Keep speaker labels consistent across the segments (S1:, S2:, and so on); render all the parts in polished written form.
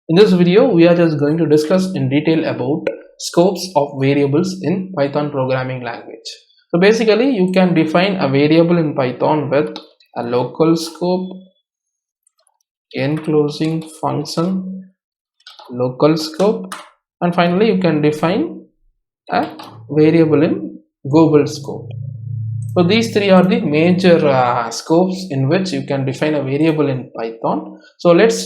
S1: In this video, we are just going to discuss in detail about scopes of variables in Python programming language. So basically, you can define a variable in Python with a local scope, enclosing function, local scope, and finally you can define a variable in global scope. So these three are the major scopes in which you can define a variable in Python. So let's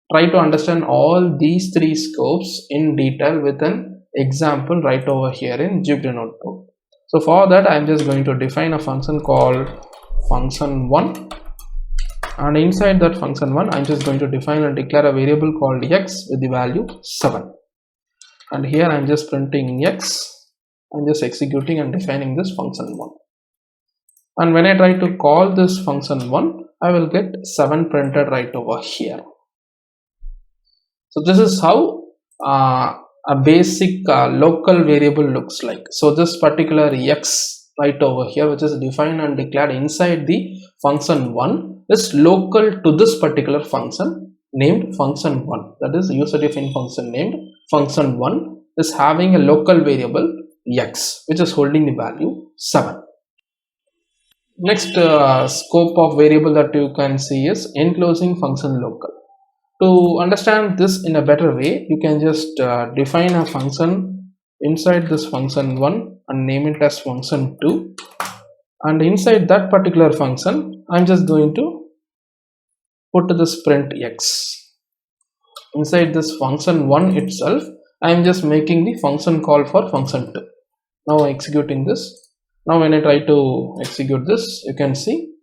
S1: try to understand all these three scopes in detail with an example right over here in Jupyter Notebook. So for that, I'm just going to define a function called function1, and inside that function1, I'm just going to define and declare a variable called x with the value 7. And here I'm just printing x. I'm just executing and defining this function1. And when I try to call this function1, I will get 7 printed right over here. So this is how a basic local variable looks like. So this particular x right over here, which is defined and declared inside the function1, is local to this particular function named function1. That is user-defined function named function1 is having a local variable x, which is holding the value 7. Next scope of variable that you can see is enclosing function local. To understand this in a better way, you can just define a function inside this function1 and name it as function2, and inside that particular function I'm just going to put this print x. Inside this function1 itself, I'm just making the function call for function2. Now executing this. Now when I try to execute this, you can see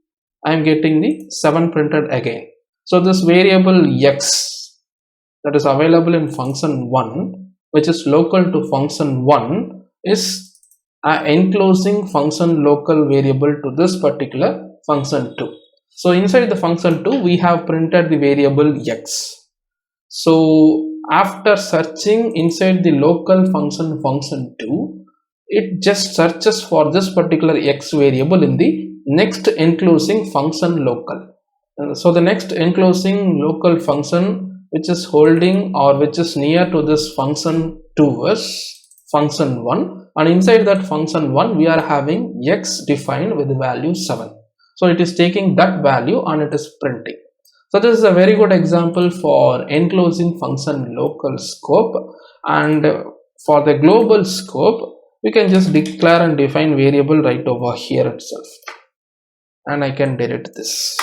S1: I'm getting the 7 printed again. So this variable x that is available in function1, which is local to function1, is an enclosing function local variable to this particular function2. So inside the function2, we have printed the variable x. So after searching inside the local function function2, it just searches for this particular x variable in the next enclosing function local. So the next enclosing local function which is holding or which is near to this function2 is function1, and inside that function1 we are having x defined with the value 7. So it is taking that value and it is printing. So this is a very good example for enclosing function local scope. And for the global scope, we can just declare and define variable right over here itself, and I can delete this.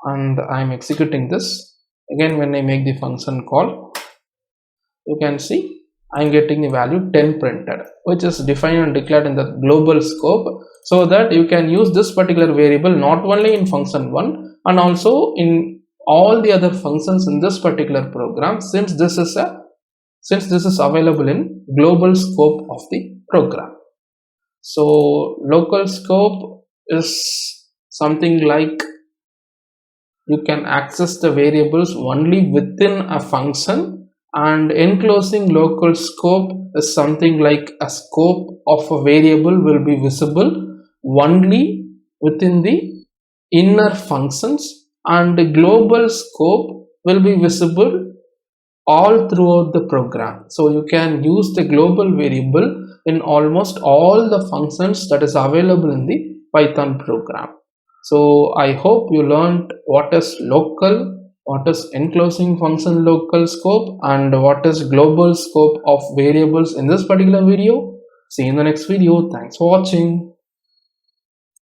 S1: And I'm executing this again. When I make the function call, you can see I'm getting the value 10 printed, which is defined and declared in the global scope, so that you can use this particular variable not only in function1 and also in all the other functions in this particular program, since this is available in global scope of the program. So local scope is something like you can access the variables only within a function, and enclosing local scope is something like a scope of a variable will be visible only within the inner functions, and the global scope will be visible all throughout the program. So you can use the global variable in almost all the functions that is available in the Python program. So I hope you learned what is local, what is enclosing function local scope, and what is global scope of variables in this particular video. See you in the next video. Thanks for watching.